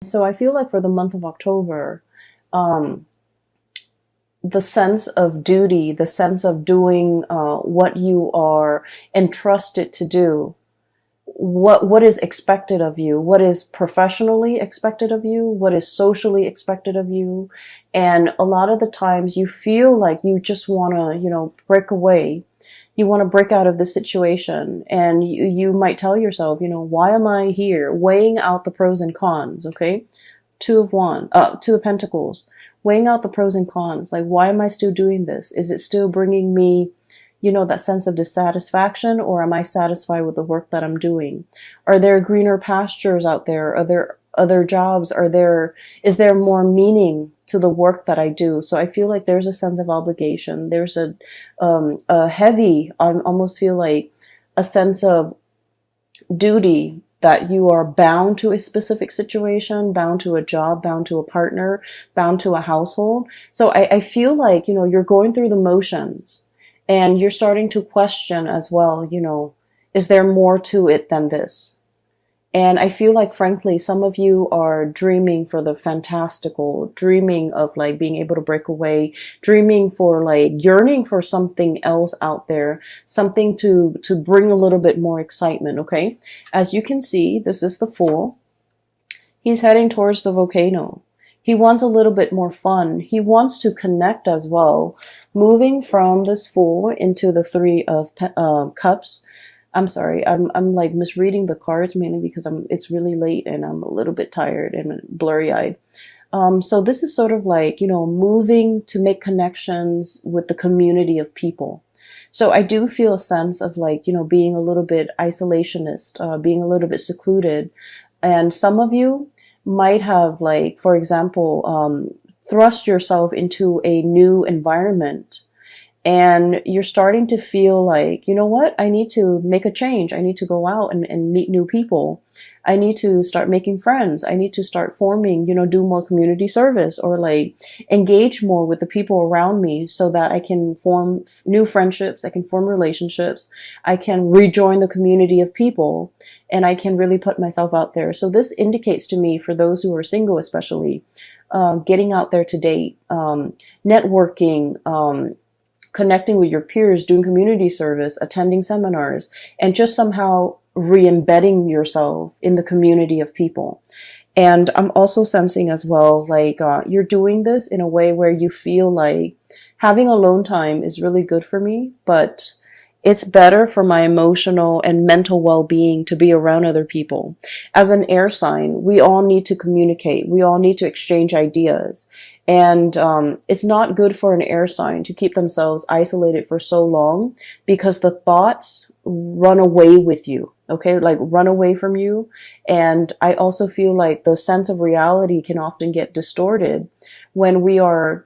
So I feel like for the month of October, um, the sense of duty, the sense of doing what you are entrusted to do, what is expected of you, what is professionally expected of you, what is socially expected of you. And a lot of the times you feel like you just want to, break away. You want to break out of the situation, and you might tell yourself, why am I here? Weighing out the pros and cons, okay? Two of Pentacles, weighing out the pros and cons. Like, why am I still doing this? Is it still bringing me, that sense of dissatisfaction, or am I satisfied with the work that I'm doing? Are there greener pastures out there? Are there other jobs? Is there more meaning to the work that I do? So I feel like there's a sense of obligation. There's a heavy, I almost feel like a sense of duty, that you are bound to a specific situation, bound to a job, bound to a partner, bound to a household. So I feel like, you're going through the motions, and you're starting to question as well, is there more to it than this? And I feel like, frankly, some of you are dreaming for the fantastical, dreaming of like being able to break away, dreaming for like yearning for something else out there, something to bring a little bit more excitement. Okay. As you can see, this is the Fool. He's heading towards the volcano. He wants a little bit more fun. He wants to connect as well. Moving from this Fool into the Three of Cups. I'm sorry, I'm like misreading the cards, mainly because it's really late and I'm a little bit tired and blurry-eyed. So this is sort of like, moving to make connections with the community of people. So I do feel a sense of like, being a little bit isolationist, being a little bit secluded. And some of you might have, like, for example, thrust yourself into a new environment. And you're starting to feel like, you know what? I need to make a change. I need to go out and meet new people. I need to start making friends. I need to start forming, do more community service, or like engage more with the people around me, so that I can form new friendships. I can form relationships. I can rejoin the community of people, and I can really put myself out there. So this indicates to me, for those who are single, especially, getting out there to date, networking, connecting with your peers, doing community service, attending seminars, and just somehow re-embedding yourself in the community of people. And I'm also sensing as well, like, you're doing this in a way where you feel like having alone time is really good for me, but it's better for my emotional and mental well-being to be around other people. As an air sign, we all need to communicate. We all need to exchange ideas. And it's not good for an air sign to keep themselves isolated for so long, because the thoughts run away with you, okay? Like, run away from you. And I also feel like the sense of reality can often get distorted when we are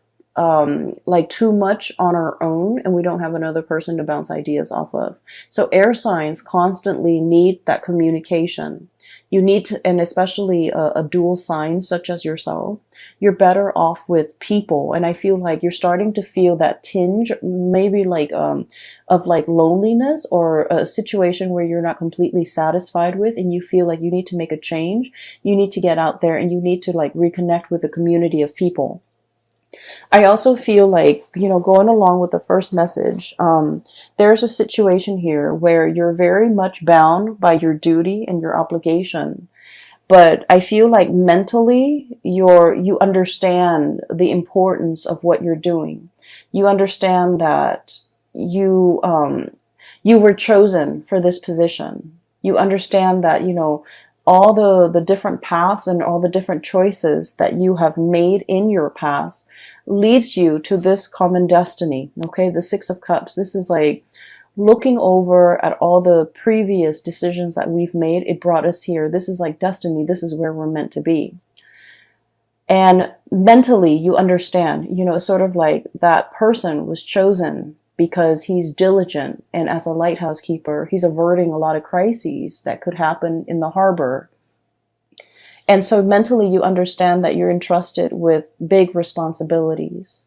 like too much on our own and we don't have another person to bounce ideas off of. So air signs constantly need that communication. You need to, and especially a dual sign such as yourself, you're better off with people. And I feel like you're starting to feel that tinge, maybe like, of like loneliness, or a situation where you're not completely satisfied with, and you feel like you need to make a change. You need to get out there and you need to like reconnect with a community of people. I also feel like, going along with the first message, there's a situation here where you're very much bound by your duty and your obligation. But I feel like mentally you understand the importance of what you're doing. You understand that you were chosen for this position. You understand that, all the different paths and all the different choices that you have made in your past leads you to this common destiny. Okay, the Six of Cups. This is like looking over at all the previous decisions that we've made. It brought us here. This is like destiny. This is where we're meant to be. And mentally, you understand, sort of like that person was chosen because he's diligent, and as a lighthouse keeper, he's averting a lot of crises that could happen in the harbor. And so mentally, you understand that you're entrusted with big responsibilities.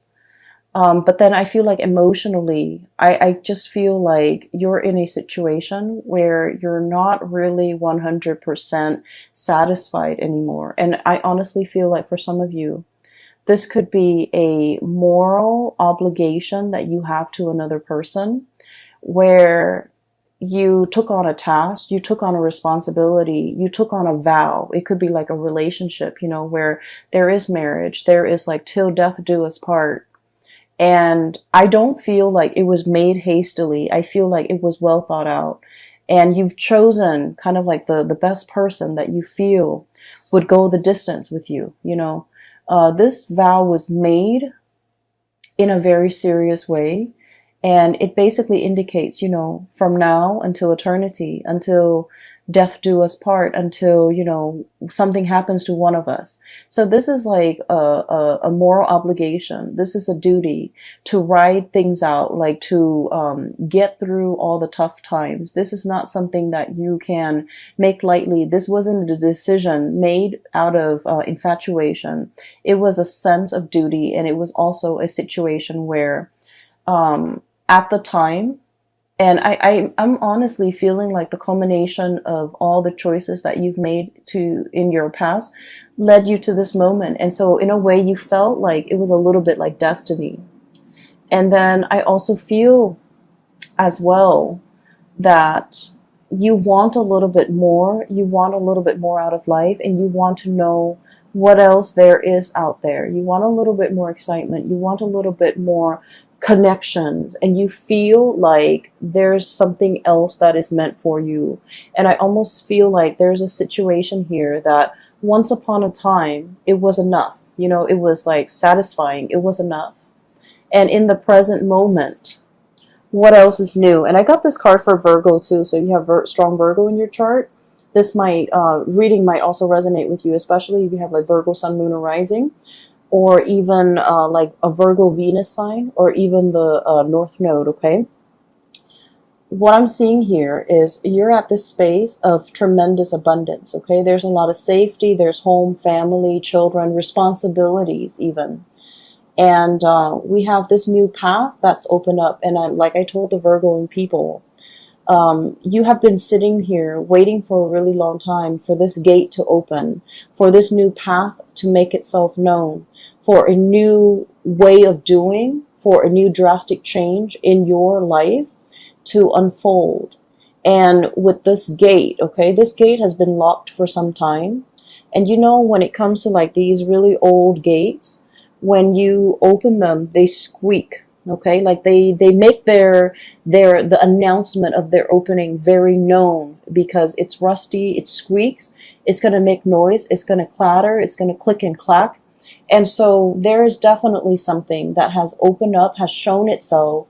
But then I feel like emotionally, I just feel like you're in a situation where you're not really 100% satisfied anymore. And I honestly feel like for some of you, this could be a moral obligation that you have to another person, where you took on a task, you took on a responsibility, you took on a vow. It could be like a relationship, you know, where there is marriage, there is like till death do us part. And I don't feel like it was made hastily. I feel like it was well thought out. And you've chosen kind of like the best person that you feel would go the distance with you, you know. This vow was made in a very serious way. And it basically indicates, you know, from now until eternity, until death do us part, until, you know, something happens to one of us. So this is like a moral obligation. This is a duty to ride things out, like to get through all the tough times. This is not something that you can make lightly. This wasn't a decision made out of infatuation. It was a sense of duty, and it was also a situation where at the time, and I'm honestly feeling like the culmination of all the choices that you've made to in your past led you to this moment. And so in a way you felt like it was a little bit like destiny. And then I also feel as well that you want a little bit more. You want a little bit more out of life, and you want to know what else there is out there. You want a little bit more excitement. You want a little bit more connections, and you feel like there's something else that is meant for you. And I almost feel like there's a situation here that once upon a time it was enough. You know, it was like satisfying. It was enough. And in the present moment, what else is new? And I got this card for Virgo too. So you have strong Virgo in your chart. This might reading might also resonate with you, especially if you have like Virgo Sun, Moon, or Rising, or even like a Virgo Venus sign, or even the North Node, okay? What I'm seeing here is you're at this space of tremendous abundance, okay? There's a lot of safety, there's home, family, children, responsibilities even. And we have this new path that's opened up. And like I told the Virgo people, you have been sitting here waiting for a really long time for this gate to open, for this new path to make itself known, for a new way of doing, for a new drastic change in your life to unfold. And with this gate, okay, this gate has been locked for some time. And you know, when it comes to like these really old gates, when you open them, they squeak. Okay, like they make the announcement of their opening very known, because it's rusty, it squeaks, it's gonna make noise, it's gonna clatter, it's gonna click and clack. And so there is definitely something that has opened up, has shown itself,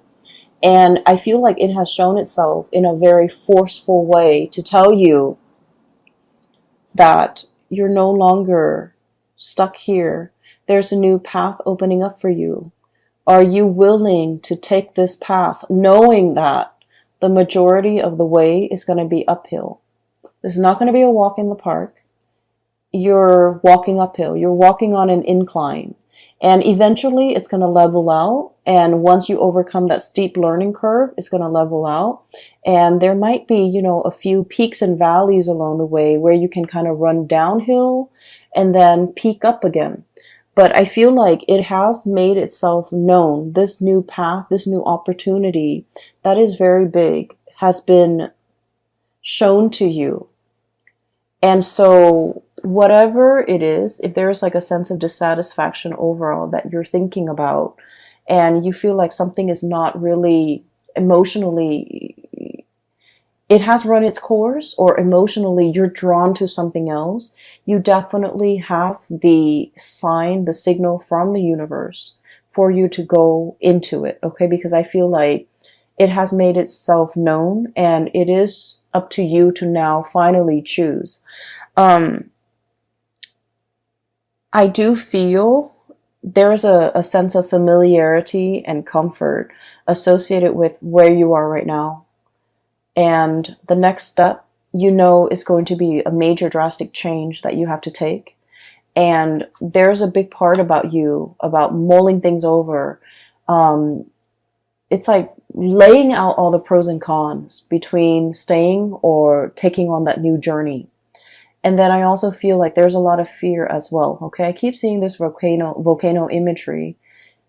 and I feel like it has shown itself in a very forceful way to tell you that you're no longer stuck here. There's a new path opening up for you. Are you willing to take this path, knowing that the majority of the way is going to be uphill? This is not going to be a walk in the park. You're walking uphill. You're walking on an incline. And eventually it's going to level out. And once you overcome that steep learning curve, it's going to level out. And there might be, you know, a few peaks and valleys along the way where you can kind of run downhill and then peak up again. But I feel like it has made itself known. This new path, this new opportunity that is very big has been shown to you. And so whatever it is, if there's like a sense of dissatisfaction overall that you're thinking about, and you feel like something is not really emotionally, it has run its course, or emotionally you're drawn to something else, you definitely have the sign, the signal from the universe for you to go into it, okay? Because I feel like it has made itself known, and it is up to you to now finally choose. I do feel there's a sense of familiarity and comfort associated with where you are right now. And the next step, you know, is going to be a major drastic change that you have to take. And there's a big part about you, about mulling things over, Um, it's like laying out all the pros and cons between staying or taking on that new journey. And then I also feel like there's a lot of fear as well. Okay. I keep seeing this volcano imagery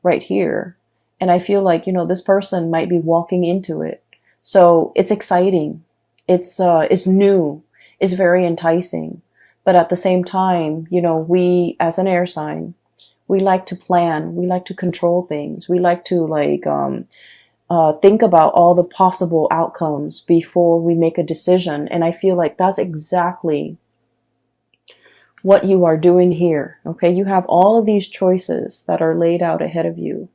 right here. And I feel like, this person might be walking into it. So it's exciting. It's new. It's very enticing. But at the same time, we as an air sign, we like to plan. We like to control things. We like to think about all the possible outcomes before we make a decision. And I feel like that's exactly what you are doing here. Okay. You have all of these choices that are laid out ahead of you.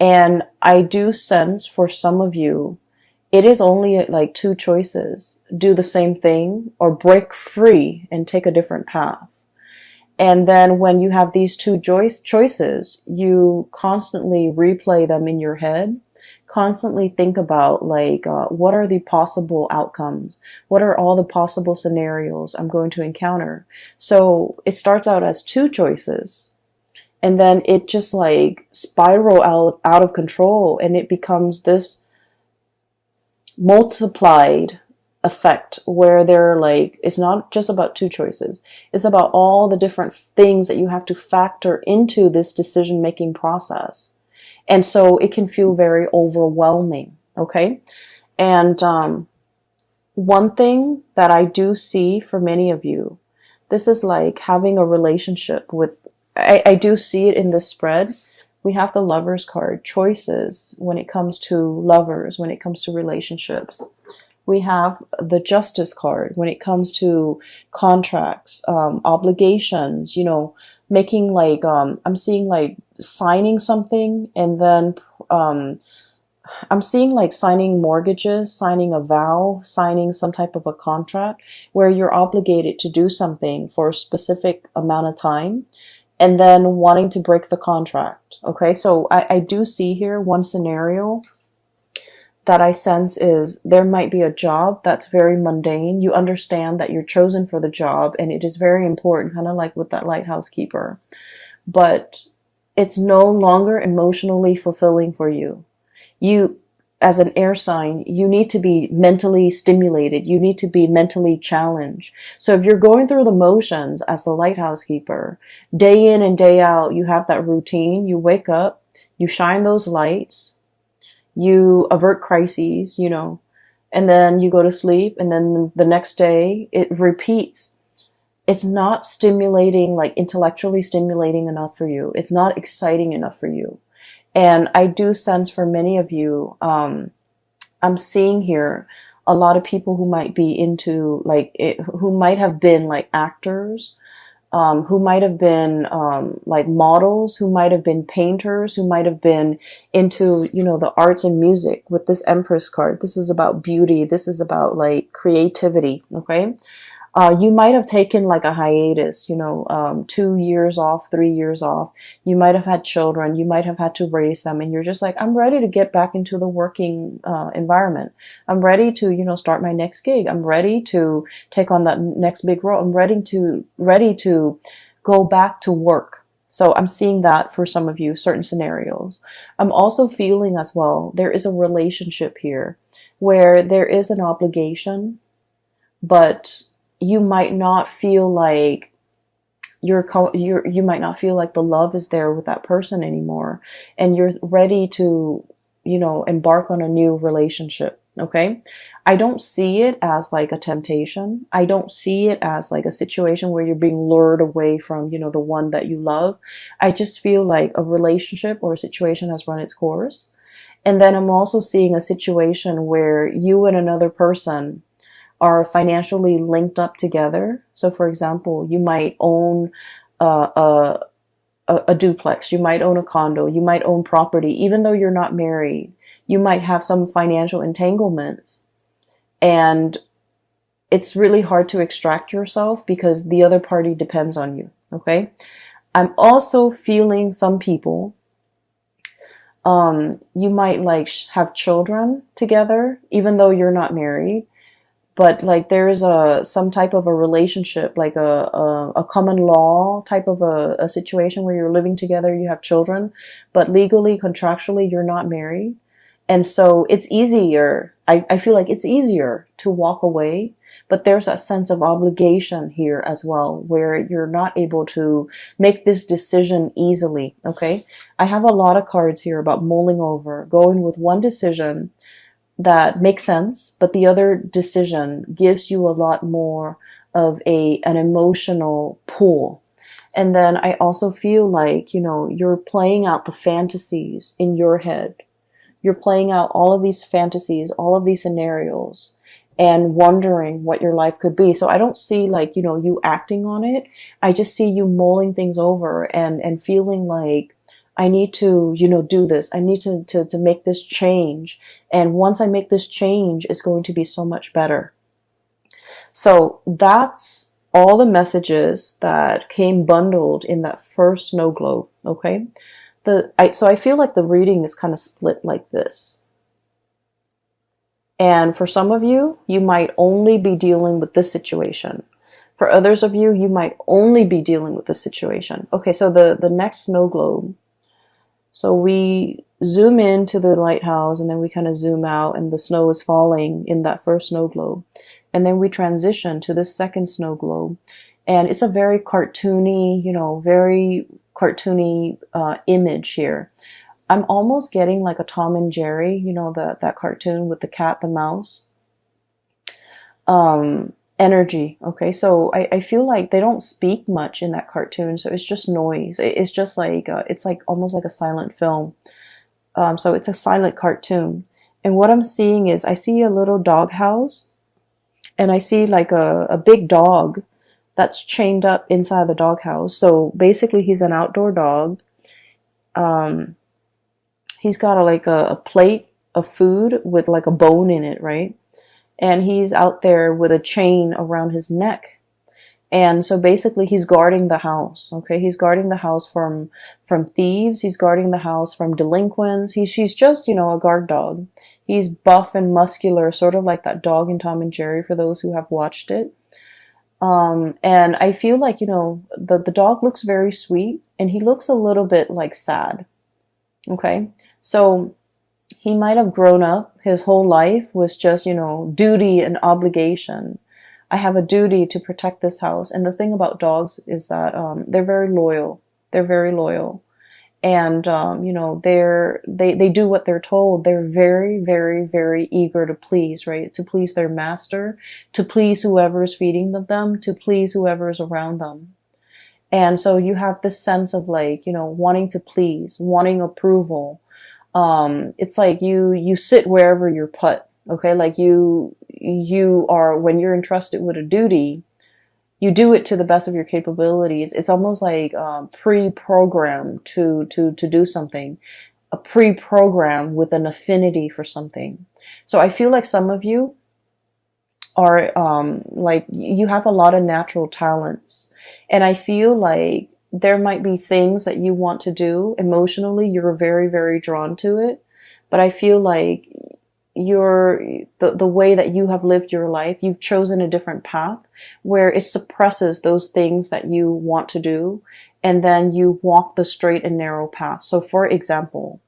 And I do sense for some of you, it is only like two choices: do the same thing or break free and take a different path. And then when you have these two choices, you constantly replay them in your head, constantly think about what are the possible outcomes? What are all the possible scenarios I'm going to encounter? So it starts out as two choices, and then it just spiral out of control, and it becomes this multiplied effect where it's not just about two choices. It's about all the different things that you have to factor into this decision making process. And so it can feel very overwhelming. Okay. And, one thing that I do see for many of you, this is like having a relationship with, I do see it in this spread. We have the Lovers card, choices when it comes to lovers, when it comes to relationships. We have the Justice card when it comes to contracts, obligations, making I'm seeing signing something, and then I'm seeing signing mortgages, signing a vow, signing some type of a contract where you're obligated to do something for a specific amount of time, and then wanting to break the contract. Okay, so I do see here one scenario that I sense is there might be a job that's very mundane. You understand that you're chosen for the job and it is very important, kind of like with that lighthouse keeper. But it's no longer emotionally fulfilling for you. You, as an air sign, you need to be mentally stimulated. You need to be mentally challenged. So if you're going through the motions as the lighthouse keeper, day in and day out, you have that routine. You wake up, you shine those lights, you avert crises, and then you go to sleep, and then the next day it repeats. It's not stimulating, intellectually stimulating enough for you. It's not exciting enough for you. And I do sense for many of you, I'm seeing here a lot of people who might be into who might have been actors, who might have been models, who might have been painters, who might have been into the arts and music. With this Empress card, this is about beauty. This is about creativity. Okay. You might have taken a hiatus, 2 years off, 3 years off. You might have had children. You might have had to raise them. And you're just I'm ready to get back into the working environment. I'm ready to, start my next gig. I'm ready to take on that next big role. I'm ready to go back to work. So I'm seeing that for some of you, certain scenarios. I'm also feeling as well, there is a relationship here where there is an obligation, but you might not feel like you might not feel like the love is there with that person anymore, and you're ready to, embark on a new relationship. Okay. I don't see it as a temptation. I don't see it as a situation where you're being lured away from, the one that you love. I just feel like a relationship or a situation has run its course. And then I'm also seeing a situation where you and another person are financially linked up together. So for example, you might own a duplex, you might own a condo, you might own property, even though you're not married. You might have some financial entanglements, and it's really hard to extract yourself because the other party depends on you. Okay. I'm also feeling some people, you might have children together, even though you're not married. but like there is some type of a relationship, like a common law type of a situation where you're living together, you have children, but legally, contractually, you're not married. And so it's easier. I feel like it's easier to walk away, but there's a sense of obligation here as well, where you're not able to make this decision easily. Okay. I have a lot of cards here about mulling over, going with one decision that makes sense, but the other decision gives you a lot more of an emotional pull. And then I also feel like, you're playing out the fantasies in your head. You're playing out all of these fantasies, all of these scenarios, and wondering what your life could be. So I don't see like, you acting on it. I just see you mulling things over and feeling like, I need to, do this. I need to make this change. And once I make this change, it's going to be so much better. So that's all the messages that came bundled in that first snow globe. Okay. So I feel like the reading is kind of split like this. And for some of you, you might only be dealing with this situation. For others of you, you might only be dealing with this situation. Okay, so the next snow globe. So we zoom into the lighthouse and then we kind of zoom out and the snow is falling in that first snow globe. And then we transition to this second snow globe. And it's a very cartoony, very cartoony image here. I'm almost getting like a Tom and Jerry, that cartoon with the cat, the mouse. Energy. Okay, so I feel like they don't speak much in that cartoon, so it's just noise. It's just like it's like almost like a silent film. So it's a silent cartoon, and what I'm seeing is I see a little dog house, and I see like a big dog that's chained up inside the dog house. So basically, he's an outdoor dog. He's got a plate of food with like a bone in it, right? And he's out there with a chain around his neck. And so basically he's guarding the house. Okay. He's guarding the house from thieves. He's guarding the house from delinquents. He's just, a guard dog. He's buff and muscular, sort of like that dog in Tom and Jerry for those who have watched it. And I feel like, the dog looks very sweet and he looks a little bit like sad. Okay. So he might have grown up, his whole life was just, duty and obligation. I have a duty to protect this house. And the thing about dogs is that they're very loyal. They're very loyal. And, they do what they're told. They're very, very, very eager to please, right? To please their master, to please whoever is feeding them, to please whoever is around them. And so you have this sense of like, wanting to please, wanting approval. It's like you sit wherever you're put. Okay. Like you are, when you're entrusted with a duty, you do it to the best of your capabilities. It's almost like, pre-programmed to do something, a pre-program with an affinity for something. So I feel like some of you are, like you have a lot of natural talents, and I feel like there might be things that you want to do emotionally. You're very, very drawn to it. But I feel like the way that you have lived your life, you've chosen a different path where it suppresses those things that you want to do. And then you walk the straight and narrow path. So for example,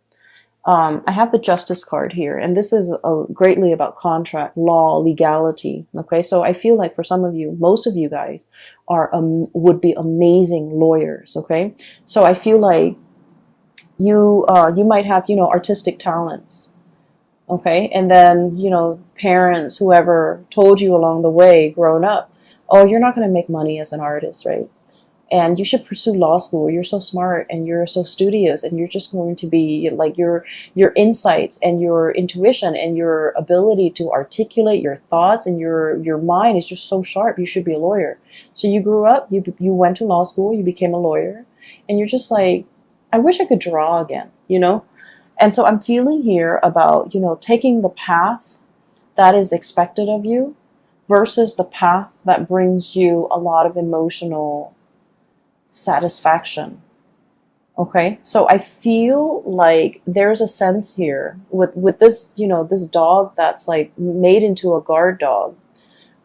I have the Justice card here, and this is greatly about contract, law, legality. Okay, so I feel like for some of you, most of you guys would be amazing lawyers. Okay, so I feel like you might have artistic talents. Okay, and then parents, whoever told you along the way, growing up, oh, you're not going to make money as an artist, right? And you should pursue law school. You're so smart and you're so studious, and you're just going to be like your insights and your intuition and your ability to articulate your thoughts and your mind is just so sharp. You should be a lawyer. So you grew up, you went to law school, you became a lawyer, and you're just like, I wish I could draw again, And so I'm feeling here about, taking the path that is expected of you versus the path that brings you a lot of emotional satisfaction. Okay, so I feel like there's a sense here with this, this dog that's like made into a guard dog.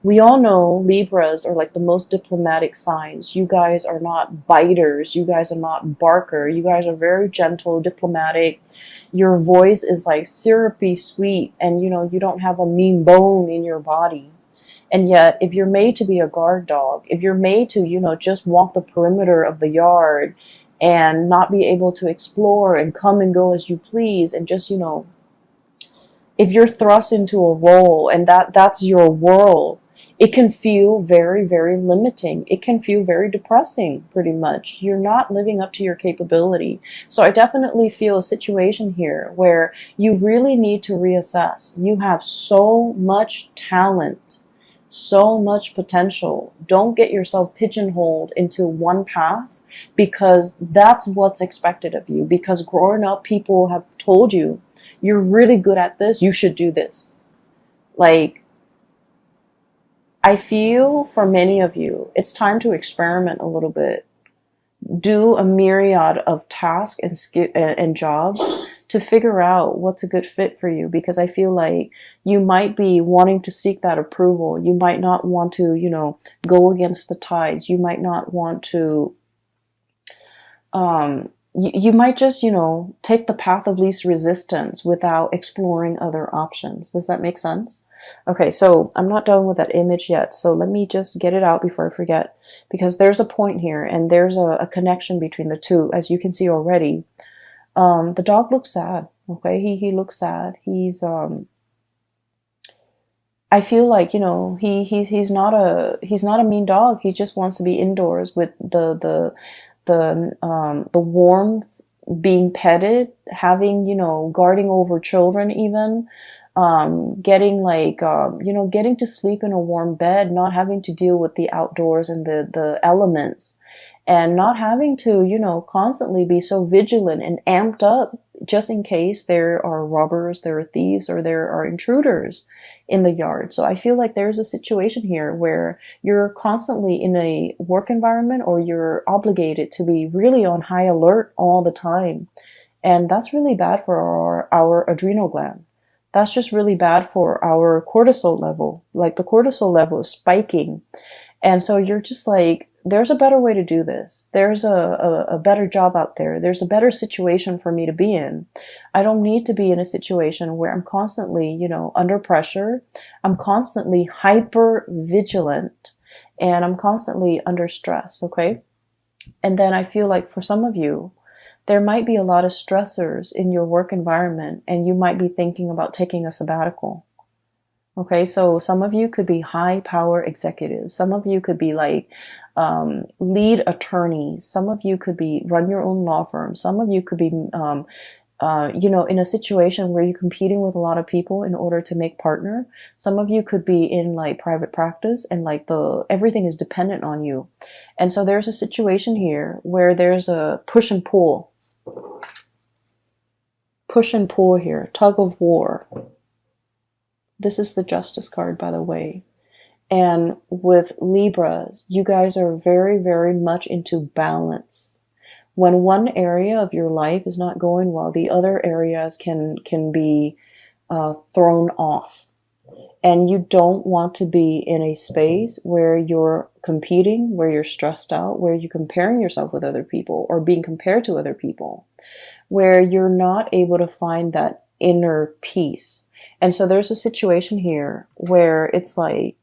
We all know Libras are like the most diplomatic signs. You guys are not biters. You guys are not barker. You guys are very gentle, diplomatic. Your voice is like syrupy sweet, and you don't have a mean bone in your body. And yet, if you're made to be a guard dog, if you're made to, just walk the perimeter of the yard and not be able to explore and come and go as you please, and just, if you're thrust into a role and that's your world, it can feel very, very limiting. It can feel very depressing, pretty much. You're not living up to your capability. So I definitely feel a situation here where you really need to reassess. You have so much talent, so much potential. Don't get yourself pigeonholed into one path, because that's what's expected of you. Because growing up, people have told you, you're really good at this, you should do this. Like, I feel for many of you, it's time to experiment a little bit. Do a myriad of tasks and jobs to figure out what's a good fit for you, because I feel like you might be wanting to seek that approval. You might not want to, go against the tides. You might not want to, you might just, take the path of least resistance without exploring other options. Does that make sense? Okay, so I'm not done with that image yet. So let me just get it out before I forget, because there's a point here and there's a connection between the two, as you can see already. The dog looks sad. Okay, he looks sad. He's I feel like he's not a mean dog. He just wants to be indoors with the warmth, being petted, having guarding over children, even getting getting to sleep in a warm bed, not having to deal with the outdoors and the elements, and not having to, constantly be so vigilant and amped up just in case there are robbers, there are thieves, or there are intruders in the yard. So I feel like there's a situation here where you're constantly in a work environment, or you're obligated to be really on high alert all the time. And that's really bad for our adrenal gland. That's just really bad for our cortisol level. Like, the cortisol level is spiking. And so you're just like, there's a better way to do this. There's a better job out there. There's a better situation for me to be in. I don't need to be in a situation where I'm constantly, under pressure. I'm constantly hyper vigilant, and I'm constantly under stress. Okay. And then I feel like for some of you, there might be a lot of stressors in your work environment, and you might be thinking about taking a sabbatical. Okay, so some of you could be high power executives. Some of you could be like lead attorneys. Some of you could be run your own law firm. Some of you could be, in a situation where you're competing with a lot of people in order to make partner. Some of you could be in like private practice, and like everything is dependent on you. And so there's a situation here where there's a push and pull here, tug of war. This is the Justice card, by the way. And with Libras, you guys are very, very much into balance. When one area of your life is not going well, the other areas can be thrown off. And you don't want to be in a space where you're competing, where you're stressed out, where you're comparing yourself with other people, or being compared to other people, where you're not able to find that inner peace. And so there's a situation here where it's like,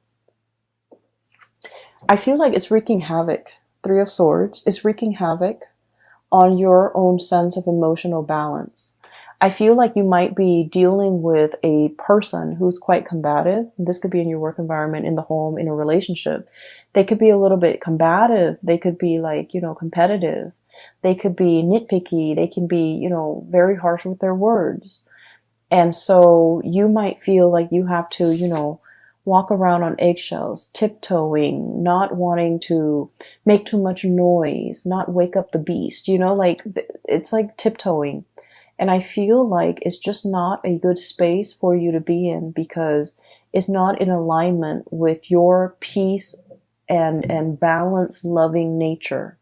I feel like it's wreaking havoc. Three of Swords is wreaking havoc on your own sense of emotional balance. I feel like you might be dealing with a person who's quite combative. This could be in your work environment, in the home, in a relationship. They could be a little bit combative. They could be like, competitive. They could be nitpicky. They can be, very harsh with their words. And so you might feel like you have to, walk around on eggshells, tiptoeing, not wanting to make too much noise, not wake up the beast, it's like tiptoeing. And I feel like it's just not a good space for you to be in, because it's not in alignment with your peace and balanced, loving nature.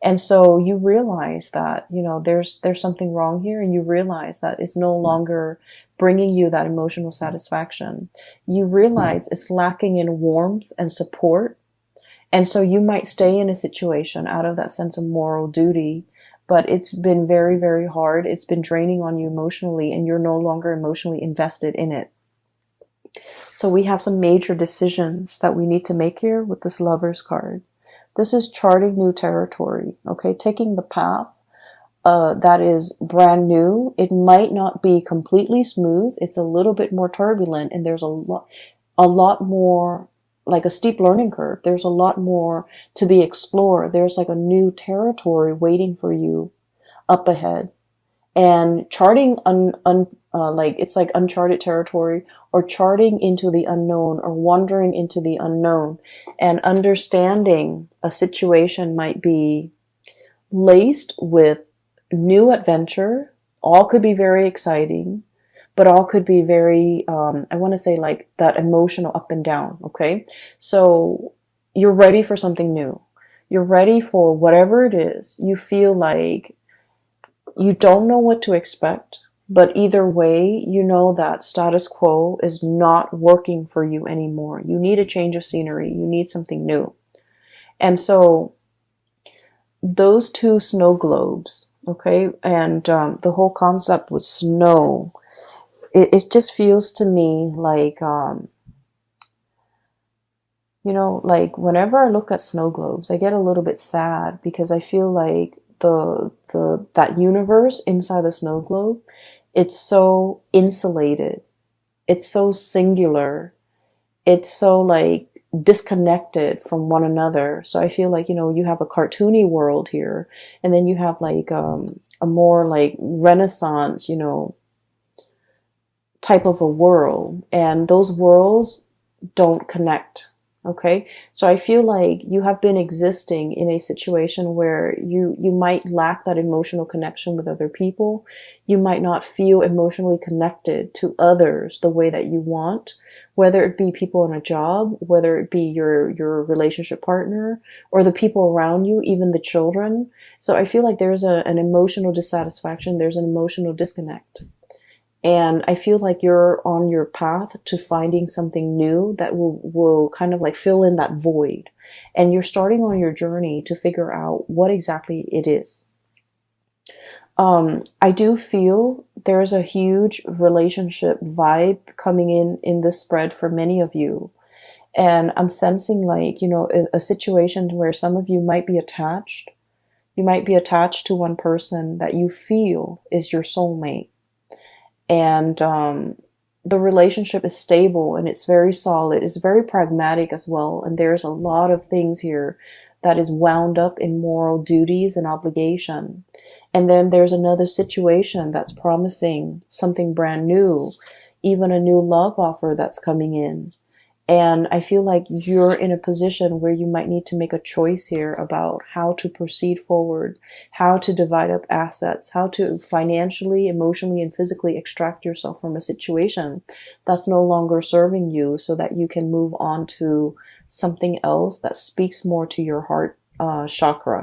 And so you realize that, there's something wrong here, and you realize that it's no longer bringing you that emotional satisfaction, you realize it's lacking in warmth and support. And so you might stay in a situation out of that sense of moral duty, but it's been very, very hard. It's been draining on you emotionally, and you're no longer emotionally invested in it. So we have some major decisions that we need to make here with this Lovers card. This is charting new territory, okay? Taking the path that is brand new. It might not be completely smooth. It's a little bit more turbulent, and there's a lot more, like a steep learning curve. There's a lot more to be explored. There's like a new territory waiting for you up ahead. And charting like it's like uncharted territory, or charting into the unknown, or wandering into the unknown, and understanding a situation might be laced with new adventure. All could be very exciting, but all could be very, I want to say like that emotional up and down. Okay. So you're ready for something new. You're ready for whatever it is. You feel like you don't know what to expect, but either way, you know that status quo is not working for you anymore. You need a change of scenery. You need something new. And so those two snow globes, okay, and the whole concept with snow, it just feels to me like, like whenever I look at snow globes, I get a little bit sad, because I feel like that universe inside the snow globe, it's so insulated, it's so singular, it's so like disconnected from one another. So I feel like, you have a cartoony world here, and then you have like a more like Renaissance, type of a world, and those worlds don't connect. Okay, so I feel like you have been existing in a situation where you might lack that emotional connection with other people. You might not feel emotionally connected to others the way that you want, whether it be people in a job, whether it be your relationship partner, or the people around you, even the children. So I feel like there's an emotional dissatisfaction, there's an emotional disconnect. And I feel like you're on your path to finding something new that will kind of like fill in that void. And you're starting on your journey to figure out what exactly it is. I do feel there's a huge relationship vibe coming in this spread for many of you. And I'm sensing like, a situation where some of you might be attached. You might be attached to one person that you feel is your soulmate. And the relationship is stable, and it's very solid. It's very pragmatic as well. And there's a lot of things here that is wound up in moral duties and obligation. And then there's another situation that's promising something brand new, even a new love offer that's coming in. And I feel like you're in a position where you might need to make a choice here about how to proceed forward, how to divide up assets, how to financially, emotionally, and physically extract yourself from a situation that's no longer serving you, so that you can move on to something else that speaks more to your heart chakra.